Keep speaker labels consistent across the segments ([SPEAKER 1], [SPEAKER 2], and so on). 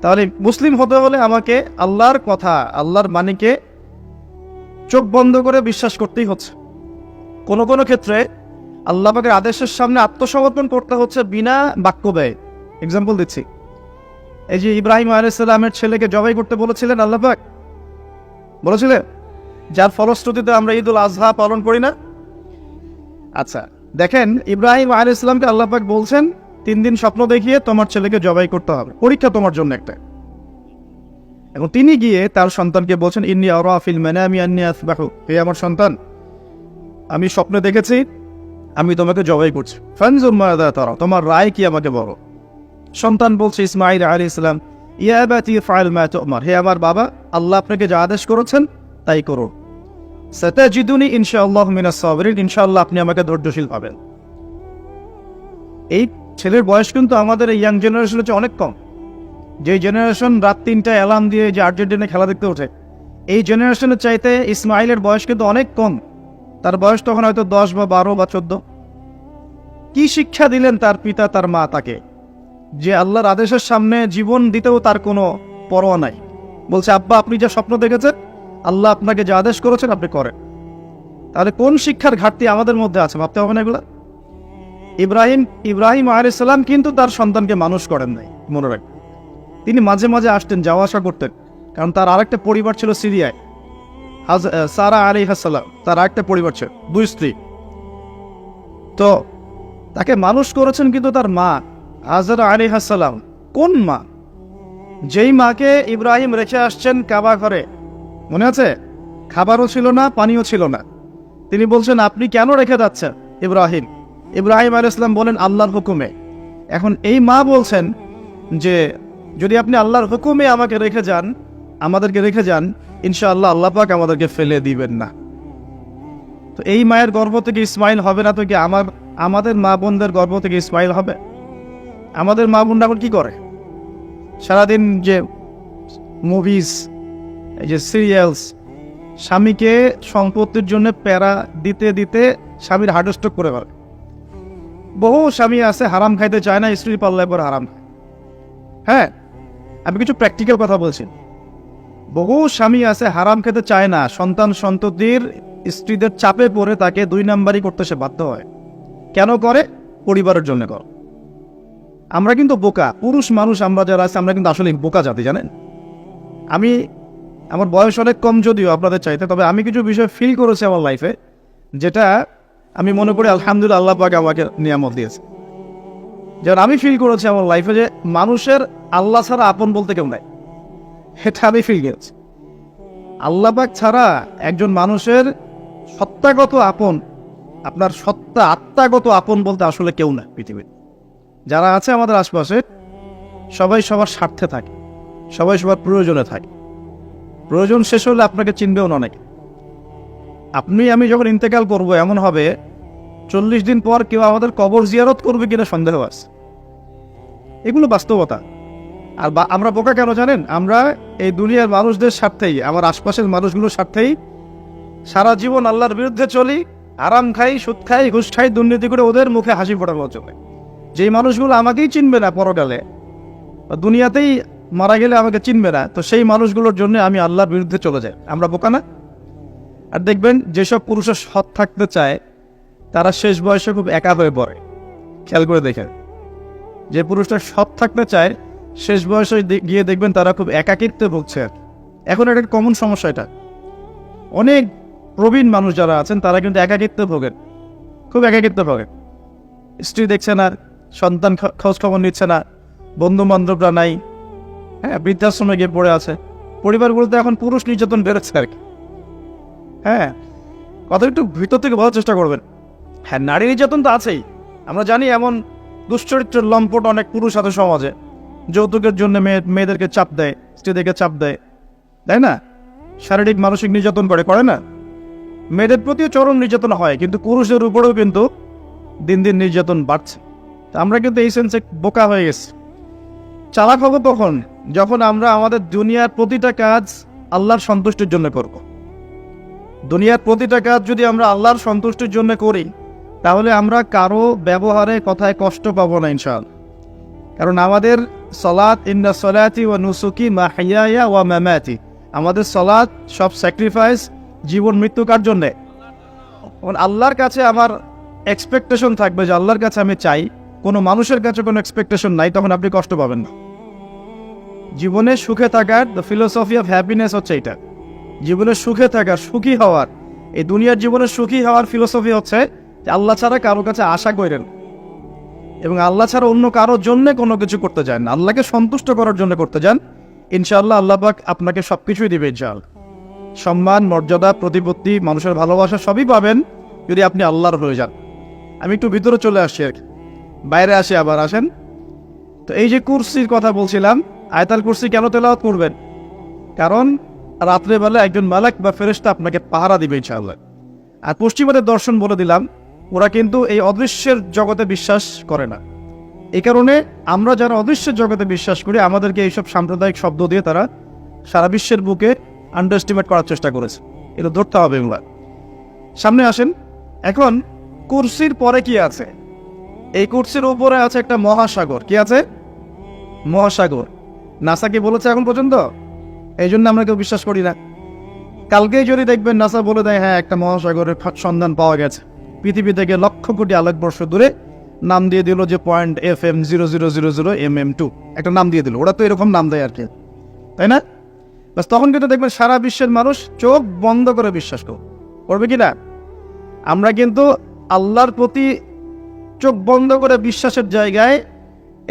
[SPEAKER 1] তাহলে মুসলিম হতে হলে আমাকে আল্লাহর কথা, আল্লাহর বাণীকে চোখ বন্ধ করে বিশ্বাস করতেই হচ্ছে। কোনো কোনো ক্ষেত্রে আল্লাহ পাকের আদেশের সামনে আত্মসমর্পণ করতে হচ্ছে বিনা বাক্য ব্যয়। এক্সাম্পল দিচ্ছি, এই যে ইব্রাহিম আলাইহিস সালামের ছেলেকে জবাই করতে বলেছিলেন আল্লাহ পাক, বলেছিলেন, যার ফলশ্রুতিতে আমরা ঈদুল আজহা পালন করি না। আচ্ছা দেখেন, ইব্রাহিম আলাইহিস সালামকে আল্লাহ পাক বলছেন 3 দিন স্বপ্ন দেখিয়ে তোমার ছেলেকে জবাই করতে হবে, পরীক্ষা তোমার জন্য একটা। এখন তিনি গিয়ে তার সন্তানকে বলছেন, ইন্নী আরা ফিল মানামি আন্নী আসবাহু, হে আমার সন্তান, আমি স্বপ্নে দেখেছি আমি তোমাকে জবাই করছি, ফানজুর মাযা তারা, তোমার রায় কি আমাকে বলো। সন্তান বলছে ইসমাঈল আলাইহিস সালাম, ইয়া আবাতি ফাআল মা তু'মার, হে আমার বাবা, আল্লাহ আপনাকে যা আদেশ করেছেন তাই করুন। সাতাজিদুনি ইনশাআল্লাহু মিনাস সাবিরিন, ইনশাআল্লাহ আপনি আমাকে ধৈর্যশীল পাবেন। এই ছেলের বয়স কিন্তু আমাদের এই ইয়াং জেনারেশনের চেয়ে অনেক কম। যে জেনারেশন রাত 3টায় অ্যালার্ম দিয়ে যে আর্জেন্টিনা খেলা দেখতে ওঠে, এই জেনারেশনের চাইতে ইসমাইলের বয়স কিন্তু অনেক কম। তার বয়স তখন হয়তো 10 বা 12 বা 14। কি শিক্ষা দিলেন তার পিতা তার মা তাকে, যে আল্লাহর আদেশের সামনে জীবন দিতেও তার কোনো পরোয়া নাই। বলছে, আব্বা আপনি যা স্বপ্ন দেখেছেন, আল্লাহ আপনাকে যা আদেশ করেছেন আপনি করেন। তাহলে কোন শিক্ষার ঘাটতি আমাদের মধ্যে আছে, ভাবতে হবে না এগুলা। ইব্রাহিম আলাইহিস সালাম কিন্তু তার সন্তানকে মানুষ করেন নাই, মনে রাখবেন। তিনি মাঝে মাঝে আসতেন, যাওয়া আসা করতেন, কারণ তার আরেকটা পরিবার ছিল সিরিয়ায়। সারা আলাইহিস সালাম, তার আরেকটা পরিবার ছিল, 2 স্ত্রী। তো তাকে মানুষ করেছেন কিন্তু তার মা হাজরা আলাইহিস সালাম। কোন মা? যেই মাকে ইব্রাহিম রেখে আসছেন কাবা ঘরে, মনে আছে? খাবারও ছিল না, পানিও ছিল না। তিনি বলছেন, আপনি কেন রেখে যাচ্ছেন ইব্রাহিম আলাইহিস সালাম বলেন, আল্লাহর হুকুমে। এখন এই মা বলছেন যে যদি আপনি আল্লাহর হুকুমে আমাকে রেখে যান, আমাদেরকে রেখে যান, ইনশাআল্লাহ আল্লাহ পাক আমাদেরকে ফেলে দিবেন না। তো এই মায়ের গর্ভ থেকে ইসমাইল হবে না তো কি আমাদের মা বোনদের গর্ভ থেকে ইসমাইল হবে? আমাদের মা বোনরা এখন কি করে? সারাদিন যে মুভিজ, এই যে সিরিয়ালস, স্বামীকে সম্পত্তির জন্য প্যারা দিতে দিতে স্বামীর হার্ট স্ট্রোক করে ফেলে। বহু স্বামী আছে হারাম খাইতে চায় না, স্ত্রীর পাল্লায় পরে হারাম। হ্যাঁ, আমি কিছু প্র্যাকটিক্যাল কথা বলছি। বহু স্বামী আছে হারাম খেতে চায় না, সন্তান সন্ততির স্ত্রীদের চাপে পড়ে তাকে 2 নাম্বারই করতে সে বাধ্য হয়। কেন করে? পরিবারের জন্য করে। আমরা কিন্তু বোকা পুরুষ মানুষ, আমরা যারা আছে আমরা কিন্তু আসলে বোকা জাতি, জানেন। আমার বয়স অনেক কম যদিও আপনাদের চাইতে, তবে আমি কিছু বিষয় ফিল করেছি আমার লাইফে, যেটা আমি মনে করি আলহামদুলিল্লাহ আল্লাহ পাক আমাকে নিয়ামত দিয়েছে। যেমন আমি ফিল করেছি আমার লাইফে যে মানুষের আল্লাহ ছাড়া আপন বলতে কেউ নাই, এটা আমি ফিল করেছি। আল্লাহ পাক ছাড়া একজন মানুষের সত্তাগত আপন, আপনার সত্তা আত্মাগত আপন বলতে আসলে কেউ না পৃথিবীর। যারা আছে আমাদের আশপাশে সবাই সবার স্বার্থে থাকে, সবাই সবার প্রয়োজনে থাকে। প্রয়োজন শেষ হলে আপনাকে চিনবেও না অনেকে। আমি যখন ইন্তেকাল করব, এমন হবে 40 দিন পর কেউ আমাদের কবর জিয়ারত করবে কিনা সন্দেহ আছে। এগুলো বাস্তবতা। আর আমরা বোকা কেন জানেন? আমরা এই দুনিয়ার মানুষদের স্বার্থেই, আমার আশপাশের মানুষগুলোর স্বার্থেই সারা জীবন আল্লাহর বিরুদ্ধে চলি, আরাম খাই, সুদ খাই, ঘুষ খাই, দুর্নীতি করে ওদের মুখে হাসি ফোটানো চলে। যেই মানুষগুলো আমাকেই চিনবে না পরকালে, দুনিয়াতেই মারা গেলে আমাকে চিনবে না, তো সেই মানুষগুলোর জন্য আমি আল্লাহর বিরুদ্ধে চলে যাই। আমরা বোকা না? আর দেখবেন যেসব পুরুষের সৎ থাকতে চায় তারা শেষ বয়সে খুব একা হয়ে পড়ে। খেয়াল করে দেখেন, যে পুরুষটা সৎ থাকতে চায় শেষ বয়সে গিয়ে দেখবেন তারা খুব একাকিত্বে ভুগছে। এখন একটা কমন সমস্যা, এটা অনেক প্রবীণ মানুষ যারা আছেন তারা কিন্তু একাকিত্বে ভোগেন, খুব একাকিত্বে ভোগেন। স্ত্রী দেখছে না, সন্তান খোঁজ খবর নিচ্ছে না, বন্ধু বান্ধবরা নাই, হ্যাঁ, বৃদ্ধাশ্রমে গিয়ে পড়ে আছে। পরিবারগুলোতে এখন পুরুষ নির্যাতন বেড়েছে আর কি। হ্যাঁ, কথা একটু ভিতর থেকে বলার চেষ্টা করবেন। হ্যাঁ, নারী নির্যাতন তো আছেই। আমরা জানি এমন দুশ্চরিত্রের লম্পট অনেক পুরুষ আছে সমাজে, যৌতুকের জন্য মেয়েদেরকে চাপ দেয়, স্ত্রীদেরকে চাপ দেয়, তাই না? শারীরিক মানসিক নির্যাতন করে না? মেয়েদের প্রতিও চরম নির্যাতন হয়, কিন্তু পুরুষদের উপরেও কিন্তু দিন দিন নির্যাতন বাড়ছে। তা আমরা কিন্তু এই সেন্সে বোকা হয়ে গেছি। চালাক হবো তখন যখন আমরা আমাদের দুনিয়ার প্রতিটা কাজ আল্লাহর সন্তুষ্টির জন্য করব। দুনিয়ার প্রতিটা কাজ যদি আমরা আল্লাহর সন্তুষ্টির জন্য করি, তাহলে আমরা কারো ব্যবহারে কথায় কষ্ট পাবো না ইনশাআল্লাহ। কারণ আমাদের সালাত ইন্না সালাতি ওয়া নুসুকি মাহইয়ায়া ওয়া মামাতি, আমাদের সালাত সব স্যাক্রিফাইস, জীবন মৃত্যু কার জন্যে? আল্লাহর কাছে আমার এক্সপেকটেশন থাকবে যে আল্লাহর কাছে আমি চাই, কোনো মানুষের কাছে কোনো এক্সপেকটেশন নাই, তখন আপনি কষ্ট পাবেন না। জীবনে সুখে থাকার দ্য ফিলোসফি অফ হ্যাপিনেস হচ্ছে এটা। জীবনে সুখে থাকার, সুখী হওয়ার, এই দুনিয়ার জীবনে সুখী হওয়ার ফিলোসফি হচ্ছে যে আল্লাহ ছাড়া কারো কাছে আশা করেন, এবং আল্লাহ ছাড়া অন্য কারোর জন্য কোনো কিছু করতে চান না, আল্লাহকে সন্তুষ্ট করার জন্য করতে যান। ইনশাআল্লাহ আল্লাহ পাক আপনাকে সব কিছুই দিবে ইনশাআল্লাহ। সম্মান, মর্যাদা, প্রতিপত্তি, মানুষের ভালোবাসা সবই পাবেন যদি আপনি আল্লাহর হয়ে যান। আমি একটু ভিতরে চলে আসছি আর কি, বাইরে আসি আবার, আসেন। তো এই যে কুরসির কথা বলছিলাম, আয়াতুল কুরসি কেন তেলাওয়াত করবেন? কারণ রাত্রেবেলা একজন মালাক বা ফেরেশতা আপনাকে পাহারা দিবে ইনশাআল্লাহ। আর পশ্চিমাদের দর্শন বলে দিলাম, ওরা কিন্তু এই অদৃশ্যের জগতে বিশ্বাস করে না। এই কারণে আমরা যারা অদৃশ্যের জগতে বিশ্বাস করি, আমাদেরকে এইসব সাম্প্রদায়িক শব্দ দিয়ে তারা সারা বিশ্বের বুকে আন্ডারএস্টিমেট করার চেষ্টা করেছে। এটা ধরতে হবে এগুলা। সামনে আসেন। এখন কুরসির পরে কি আছে? এই কুরসির উপরে আছে একটা মহাসাগর। কি আছে? মহাসাগর। নাসা কি বলেছে এখন পর্যন্ত? এই জন্য আমরা কেউ বিশ্বাস করি না। কালকেই যদি দেখবেন নাসা বলে দেয় হ্যাঁ একটা মহাসাগরের সন্ধান পাওয়া গেছে, পৃথিবী থেকে লক্ষ কোটি আলোকবর্ষ দূরে, নাম দিয়ে দিল যে .FM0000mm2, একটা নাম দিয়ে দিল। ওরা তো এরকম নাম দেয় আর কি, তাই না? বাস তখন কিন্তু দেখবেন সারা বিশ্বের মানুষ চোখ বন্ধ করে বিশ্বাস করবে কি না? আমরা কিন্তু আল্লাহর প্রতি চোখ বন্ধ করে বিশ্বাসের জায়গায়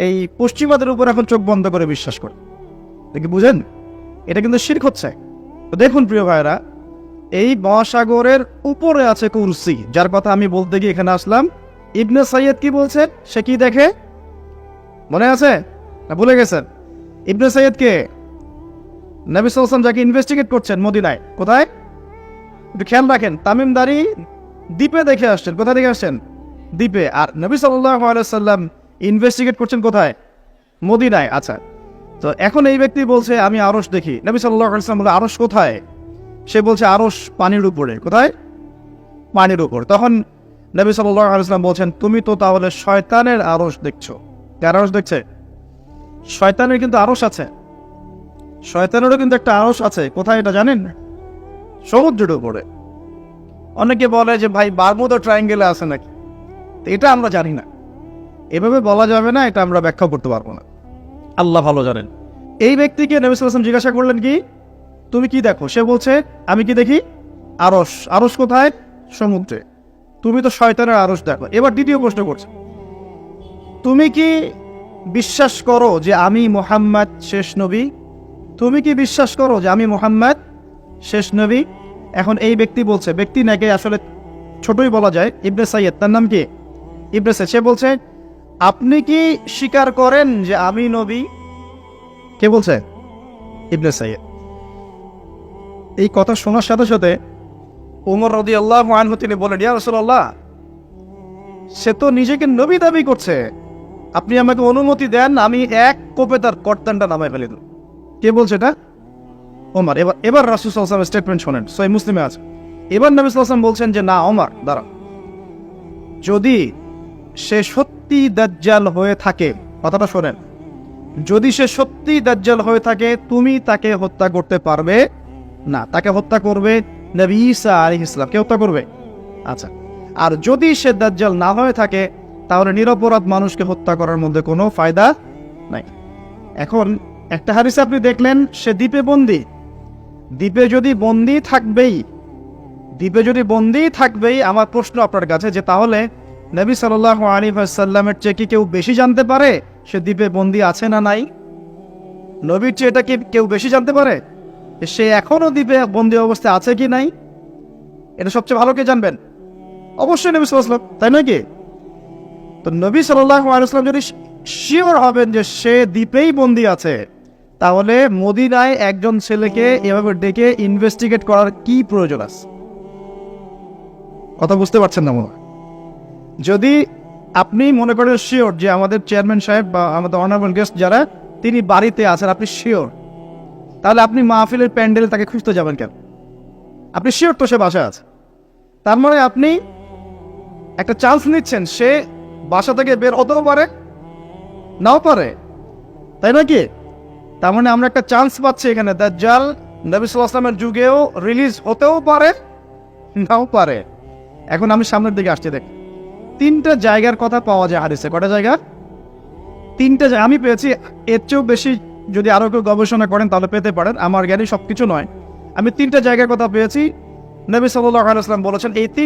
[SPEAKER 1] এই পশ্চিমাদের উপর এখন চোখ বন্ধ করে বিশ্বাস করে। দেখি বুঝেন, এটা কিন্তু শিরক হচ্ছে। তো দেখুন প্রিয় ভাইরা, এই মহাসাগরের উপরে আছে কুরসি, যার কথা আমি বলতে গিয়ে এখানে আসলাম। ইবনে সাইয়্যিদ কি বলছে? সে কি দেখে মনে আছে না ভুলে গেছেন? ইবনে সাইয়্যিদ কে? নবী সাল্লাল্লাহু আলাইহি ওয়াসাল্লাম যাকে ইনভেস্টিগেট করছেন মদিনায়, কোথায় একটু খেয়াল রাখেন, তামিমদারি দ্বীপে দেখে আসছেন। কোথায় দেখে আসছেন? দ্বীপে। আর নবী সাল্লাল্লাহু আলাইহি ওয়াসাল্লাম ইনভেস্টিগেট করছেন কোথায়? মদিনায়। আচ্ছা, তো এখন এই ব্যক্তি বলছে আমি আরশ দেখি। নবী সাল্লাল্লাহু আলাইহি ওয়াসাল্লাম বলে আরশ কোথায়? সে বলছে আরশ পানির উপরে। কোথায়? পানির উপর। তখন নবী সাল্লাল্লাহু আলাইহি ওয়াসাল্লাম বলছেন তুমি তো তাহলে শয়তানের আরশ দেখছো। কার আরশ দেখছে? শয়তানের কিন্তু আরশ আছে, শয়তানেরও কিন্তু একটা আরশ আছে। কোথায় এটা জানেন? সমুদ্রের উপরে। অনেকে বলে যে ভাই বারমুদা ট্রায়াঙ্গেলে আছে নাকি, এটা আমরা জানি না, এভাবে বলা যাবে না, এটা আমরা ব্যাখ্যা করতে পারবো না, আল্লাহ ভালো জানেন। এই ব্যক্তিকে নবী সাল্লাল্লাহু আলাইহি ওয়াসাল্লাম জিজ্ঞাসা করলেন কি তুমি কি দেখো? সে বলছে আমি কি দেখি? আরশ। আরশ কোথায়? সমুদ্রে। তুমি তো শয়তানের আরশ দেখো। এবার দ্বিতীয় প্রশ্ন করছে, তুমি কি বিশ্বাস করো যে আমি মুহাম্মদ শেষ নবী? তুমি কি বিশ্বাস করো যে আমি মুহাম্মদ শেষ নবী? এখন এই ব্যক্তি বলছে, ব্যক্তি নাকি আসলে ছোটই বলা যায়, ইবনে সাইয়্যিদ, তার নাম কি? ইবনে সাইয়্যিদ। সে বলছে আপনি কি স্বীকার করেন যে আমি নবী? কে বলছে? ইবনে সাইয়্যিদ। এই কথা শোনার সাথে সাথে ওমর রাদিয়াল্লাহু আনহু তিনি বলেন ইয়া রাসূলুল্লাহ, সে তো নিজেকে নবী দাবি করছে, আপনি আমাকে অনুমতি দেন আমি এক কোপে তার কর্তানটা নামায় ফেলে দেব। কে বলছে এটা? ওমর। এবার রাসূল সাল্লাল্লাহু আলাইহি ওয়াসাল্লামের স্টেটমেন্ট শোনেন, সহিহ মুসলিমে আছে। এবার নবী সাল্লাল্লাহু আলাইহি ওয়াসাল্লাম বলছেন যে না ওমর দাঁড়াও, যদি সে সত্যি দাজ্জাল হয়ে থাকে, কথাটা শোনেন, যদি সে সত্যি দাজ্জাল হয়ে থাকে তুমি তাকে হত্যা করতে পারবে না, তাকে হত্যা করবে নবী ঈসা আলাইহিস সালাম, কে হত্যা করবে? আচ্ছা, আর যদি সে দাজ্জাল না হয়ে থাকে তাহলে নিরপরাধ মানুষকে হত্যা করার মধ্যে কোনো ফায়দা নাই। এখন একটা হাদিসে আপনি দেখলেন সে দ্বীপে বন্দী, দ্বীপে যদি বন্দী থাকবেই, দ্বীপে যদি বন্দী থাকবেই, আমার প্রশ্ন আপনার কাছে যে তাহলে নবী সাল্লাল্লাহু আলাইহি ওয়াসাল্লামের চেয়ে কি কেউ বেশি জানতে পারে সে দ্বীপে বন্দী আছে না নাই? নবীর চেয়ে এটা কি কেউ বেশি জানতে পারে সে এখনো দ্বীপে বন্দী অবস্থায় আছে কি নাই? এটা সবচেয়ে ভালো কে জানবেন? অবশ্যই নবী সাল্লাল্লাহু আলাইহি ওয়াসাল্লাম, তাই নয় কি? তো নবী সাল্লাল্লাহু আলাইহি ওয়াসাল্লাম যদি শিওর হবেন যে সে দ্বীপেই বন্দী আছে, তাহলে মদিনায় একজন ছেলেকে এভাবে ডেকে ইনভেস্টিগেট করার কি প্রয়োজন আছে? কথা বুঝতে পারছেন না মনে হয়? যদি আপনি মনে করেন শিওর যে আমাদের চেয়ারম্যান সাহেব বা আমাদের অনারেবল গেস্ট যারা তিনি বাড়িতে আছেন, আপনি শিওর, তাহলে আপনি মাহফিলের প্যান্ডেলে তাকে খুঁজতে যাবেন কেন? আপনি শিওর তো সে বাসায় আছে, তার মানে আপনি একটা চান্স নিচ্ছেন সে বাসা থেকে বের হতেও পারে নাও পারে। তাই না কি? তার মানে আমরা একটা চান্স পাচ্ছি এখানে, দাজ্জাল নবী সাল্লাল্লাহু আলাইহি ওয়াসাল্লামের যুগেও রিলিজ হতেও পারে, নাও পারে। এখন আমি সামনের দিকে আসছি, দেখ 3টা জায়গার কথা পাওয়া যায় হাদিসে। কটা জায়গা? 3টা জায়গা আমি পেয়েছি। এর চেয়েও বেশি যদি আরো কেউ গবেষণা করেন তাহলে পেতে পারেন, আমার জ্ঞানী সবকিছু নয়। আমি 3টা জায়গার কথা পেয়েছি। নবী সাল্লাল্লাহু আলাইহি ওয়াসাল্লাম বলেছেন এই